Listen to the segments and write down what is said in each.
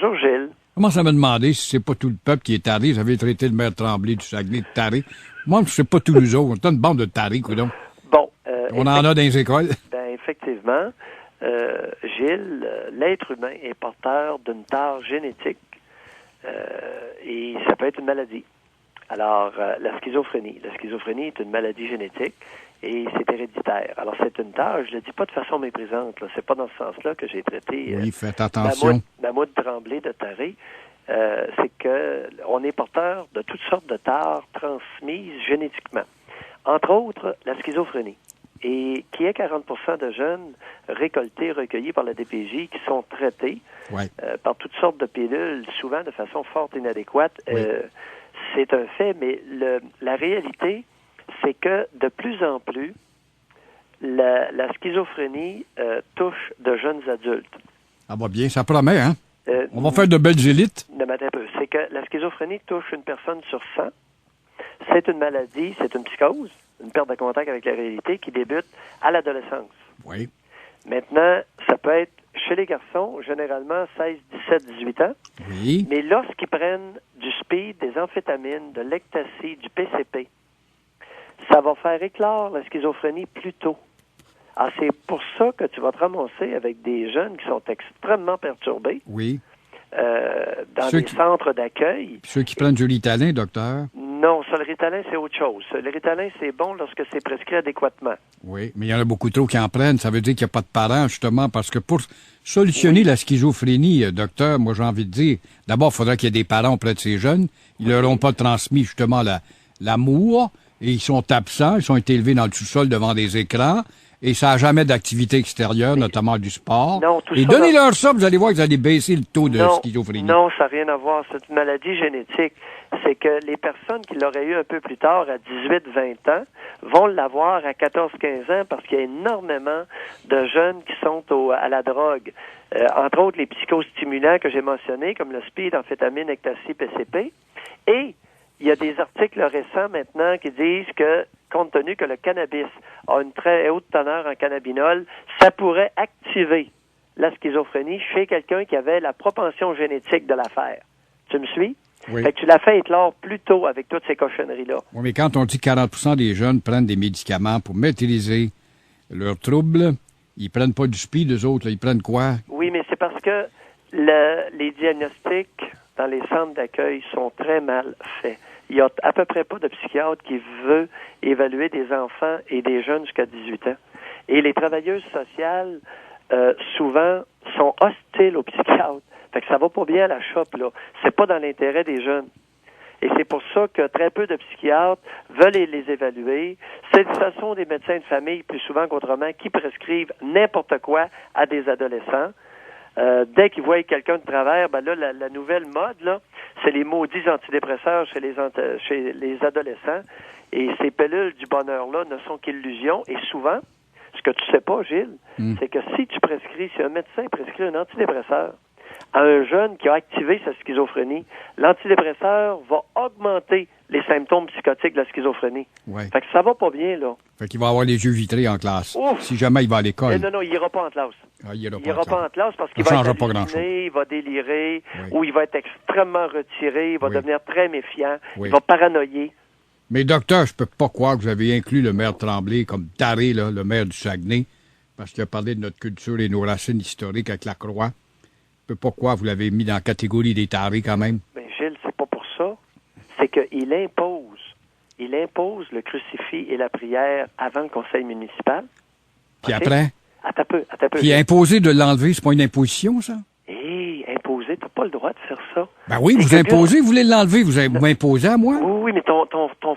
Bonjour, Gilles. Comment ça me demander si c'est pas tout le peuple qui est taré? J'avais traité le maire Tremblay du Saguenay de taré. Moi, je sais pas tous nous autres. On est une bande de tarés, coudonc. Bon. On en a dans les écoles. Ben, effectivement, Gilles, l'être humain est porteur d'une tare génétique et ça peut être une maladie. Alors, la schizophrénie. La schizophrénie est une maladie génétique et c'est héréditaire. Alors, c'est une tare, je le dis pas de façon méprisante, là. C'est pas dans ce sens-là que j'ai traité Oui, faites attention. Mahmoud Tremblay de taré. C'est que on est porteur de toutes sortes de tares transmises génétiquement. Entre autres, la schizophrénie. Et qui est 40% de jeunes récoltés, recueillis par la DPJ, qui sont traités par toutes sortes de pilules, souvent de façon fort inadéquate. Oui. C'est un fait, mais la réalité, c'est que de plus en plus, la schizophrénie touche de jeunes adultes. Ah bah bien, ça promet, hein? On va faire de belles élites. C'est que la schizophrénie touche une personne sur 100. C'est une maladie, c'est une psychose, une perte de contact avec la réalité qui débute à l'adolescence. Oui. Maintenant, ça peut être chez les garçons, généralement 16, 17, 18 ans. Oui. Mais lorsqu'ils prennent du speed, des amphétamines, de l'ecstasy, du PCP, ça va faire éclore la schizophrénie plus tôt. Alors, c'est pour ça que tu vas te ramasser avec des jeunes qui sont extrêmement perturbés. Oui. Dans des centres d'accueil. Ceux qui prennent du Ritalin, docteur? Non, ça, le Ritalin, c'est autre chose. Le Ritalin, c'est bon lorsque c'est prescrit adéquatement. Oui, mais il y en a beaucoup trop qui en prennent. Ça veut dire qu'il n'y a pas de parents, justement, parce que pour solutionner la schizophrénie, docteur, moi, j'ai envie de dire, d'abord, il faudrait qu'il y ait des parents auprès de ces jeunes. Ils leur ont pas transmis, justement, l'amour, et ils sont absents. Ils ont été élevés dans le sous-sol devant des écrans. Et ça n'a jamais d'activité extérieure, notamment du sport. Non, et donnez-leur ça, vous allez voir que vous allez baisser le taux de schizophrénie. Non, ça n'a rien à voir. C'est une maladie génétique. C'est que les personnes qui l'auraient eu un peu plus tard, à 18-20 ans, vont l'avoir à 14-15 ans parce qu'il y a énormément de jeunes qui sont à la drogue. Entre autres, les psychostimulants que j'ai mentionnés, comme le speed, amphétamine, ecstasy, PCP. Et il y a des articles récents maintenant qui disent que, compte tenu que le cannabis a une très haute teneur en cannabinol, ça pourrait activer la schizophrénie chez quelqu'un qui avait la propension génétique de l'affaire. Tu me suis? Oui. Fait que tu l'as fait éclore plus tôt avec toutes ces cochonneries-là. Oui, mais quand on dit que 40% des jeunes prennent des médicaments pour maîtriser leurs troubles, ils prennent pas du speed, eux autres, là, ils prennent quoi? Oui, mais c'est parce que les diagnostics dans les centres d'accueil sont très mal faits. Il y a à peu près pas de psychiatre qui veut évaluer des enfants et des jeunes jusqu'à 18 ans. Et les travailleuses sociales, souvent, sont hostiles aux psychiatres. Fait que ça va pas bien à la shop, là. C'est pas dans l'intérêt des jeunes. Et c'est pour ça que très peu de psychiatres veulent les évaluer. Ce sont des médecins de famille, plus souvent qu'autrement, qui prescrivent n'importe quoi à des adolescents. Dès qu'ils voient quelqu'un de travers, ben là, la nouvelle mode, là, c'est les maudits antidépresseurs chez les adolescents. Et ces pilules du bonheur-là ne sont qu'illusions. Et souvent, ce que tu sais pas, Gilles, c'est que si un médecin prescrit un antidépresseur à un jeune qui a activé sa schizophrénie, l'antidépresseur va augmenter les symptômes psychotiques de la schizophrénie. Ouais. Fait que ça va pas bien, là. Fait qu'il va avoir les yeux vitrés en classe. Ouf! Si jamais il va à l'école. Non, il ira pas en classe. Ah, il ira pas en classe parce qu'il va être halluciné, il va délirer, ou il va être extrêmement retiré, il va devenir très méfiant, il va paranoïer. Mais docteur, je peux pas croire que vous avez inclus le maire Tremblay comme taré, là, le maire du Saguenay, parce qu'il a parlé de notre culture et nos racines historiques avec la Croix. Je peux pas croire que vous l'avez mis dans la catégorie des tarés quand même. Ben Gilles, c'est pas pour ça. C'est qu'il impose le crucifix et la prière avant le conseil municipal. Puis après? Attends un peu. Puis imposer de l'enlever, c'est pas une imposition, ça? Imposer, t'as pas le droit de faire ça. Ben oui, vous imposez, vous voulez l'enlever, vous m'imposez à moi? Oui, mais ton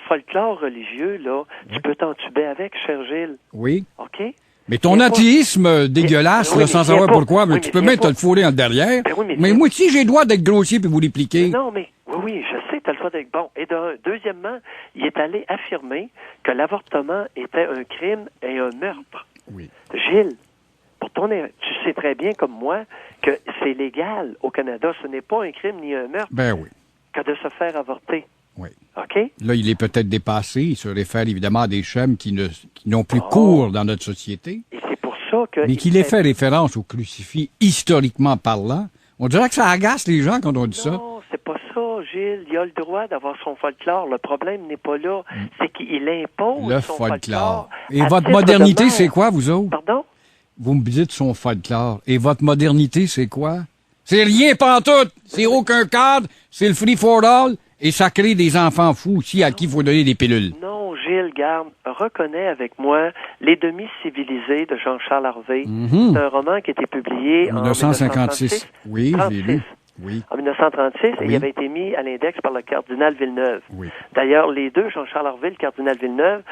folklore religieux, là, tu peux t'entuber avec, cher Gilles. Oui. OK? Mais ton athéisme dégueulasse, là, sans savoir pourquoi, mais tu peux même te le fourrer en derrière. Mais moi, si j'ai le droit d'être grossier puis vous l'expliquer. Non, mais oui, je sais, t'as le droit d'être bon. Et deuxièmement, il est allé affirmer que l'avortement était un crime et un meurtre. Oui. Gilles, tu sais très bien comme moi que c'est légal au Canada. Ce n'est pas un crime ni un meurtre que de se faire avorter. Oui. OK? Là, il est peut-être dépassé. Il se réfère évidemment à des schèmes qui n'ont plus cours dans notre société. Et c'est pour ça que... Mais qu'il ait fait référence au crucifix historiquement parlant, On dirait que ça agace les gens quand on dit ça. Non, c'est pas ça, Gilles. Il a le droit d'avoir son folklore. Le problème n'est pas là. C'est qu'il impose Le son folklore. Et à votre titre modernité, de c'est mère. quoi, vous autres? Pardon? Vous me dites son folklore. Et votre modernité, c'est quoi? C'est rien pantoute. C'est aucun cadre. C'est le free for all. Et ça crée des enfants fous aussi à qui il faut donner des pilules. Non, Gilles, garde, reconnais avec moi Les Demi-civilisés de Jean-Charles Harvey. Mhm. C'est un roman qui a été publié en 1956. Oui, j'ai lu. 36. Oui. En 1936, et Oui. il avait été mis à l'index par le cardinal Villeneuve. Oui. D'ailleurs, les deux, Jean-Charles Harvey et le cardinal Villeneuve,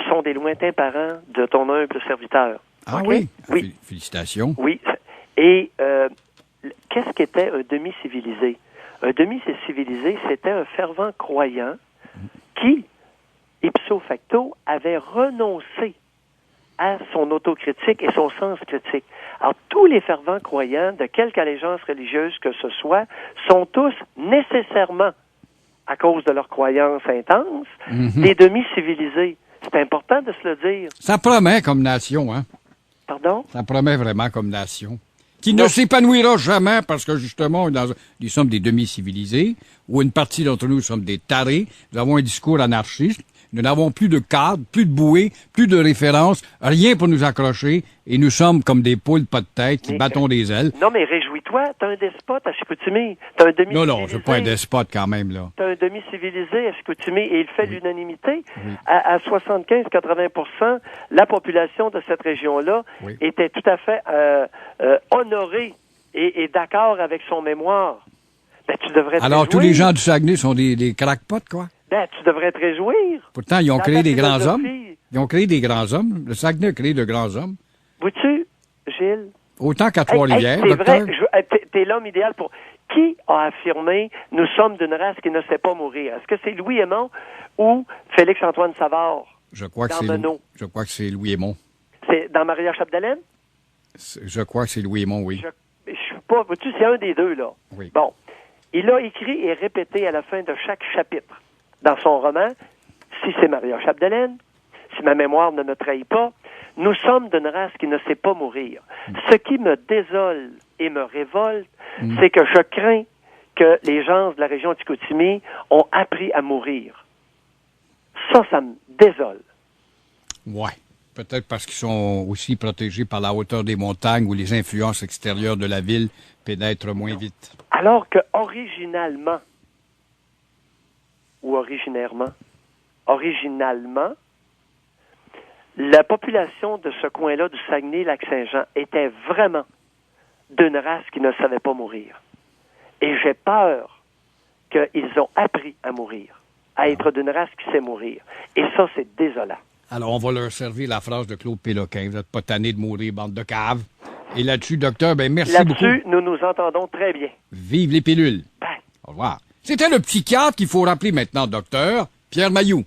sont des lointains parents de ton humble serviteur. Ah OK? oui? Oui. Félicitations. Oui. Et qu'est-ce qu'était un demi-civilisé? Un demi-civilisé, c'était un fervent croyant qui, ipso facto, avait renoncé à son autocritique et son sens critique. Alors, tous les fervents croyants, de quelque allégeance religieuse que ce soit, sont tous nécessairement, à cause de leur croyance intense, des demi-civilisés. C'est important de se le dire. Ça promet comme nation, hein? Pardon? Ça promet vraiment comme nation. Qui ne s'épanouira jamais parce que, justement, nous sommes des demi-civilisés, ou une partie d'entre nous sommes des tarés. Nous avons un discours anarchiste. Nous n'avons plus de cadre, plus de bouée, plus de référence, rien pour nous accrocher, et nous sommes comme des poules pas de tête qui battons des ailes. Non, mais réjouis-toi, t'as un despote à Chicoutimi. T'as un demi-civilisé. Non, je suis pas un despote quand même, là. T'as un demi-civilisé à Chicoutimi et il fait l'unanimité. À 75-80%, la population de cette région-là était tout à fait honorée et d'accord avec son mémoire. Ben, tu devrais te Alors, réjouir. tous les gens du Saguenay sont des crackpots, quoi. Ben, tu devrais te réjouir. Pourtant, ils ont Dans créé ta des grands hommes. philosophie. Ils ont créé des grands hommes. Le Saguenay a créé de grands hommes. Vois-tu, Gilles? Autant qu'à Trois-Rivières, c'est docteur. vrai, t'es l'homme idéal pour... Qui a affirmé « Nous sommes d'une race qui ne sait pas mourir » Est-ce que c'est Louis Aymon ou Félix-Antoine Savard? Je crois que c'est Louis Aymon. C'est dans Maria Chapdelaine? Je crois que c'est Louis Aymon, oui. Je suis pas... Vois-tu, c'est un des deux, là. Oui. Bon. Il a écrit et répété à la fin de chaque chapitre dans son roman, si c'est Maria Chapdelaine, si ma mémoire ne me trahit pas, nous sommes d'une race qui ne sait pas mourir. Ce qui me désole et me révolte, c'est que je crains que les gens de la région de Chicoutimi ont appris à mourir. Ça me désole. Ouais. Peut-être parce qu'ils sont aussi protégés par la hauteur des montagnes où les influences extérieures de la ville pénètrent moins vite. Alors que originalement, la population de ce coin-là, du Saguenay-Lac-Saint-Jean, était vraiment d'une race qui ne savait pas mourir. Et j'ai peur qu'ils ont appris à mourir, à être d'une race qui sait mourir. Et ça, c'est désolant. Alors, on va leur servir la phrase de Claude Péloquin. Vous n'êtes pas tanné de mourir, bande de caves. Et là-dessus, docteur, merci beaucoup. Là-dessus, nous nous entendons très bien. Vive les pilules. Bye. Au revoir. C'était le psychiatre qu'il faut rappeler maintenant, docteur, Pierre Mailloux.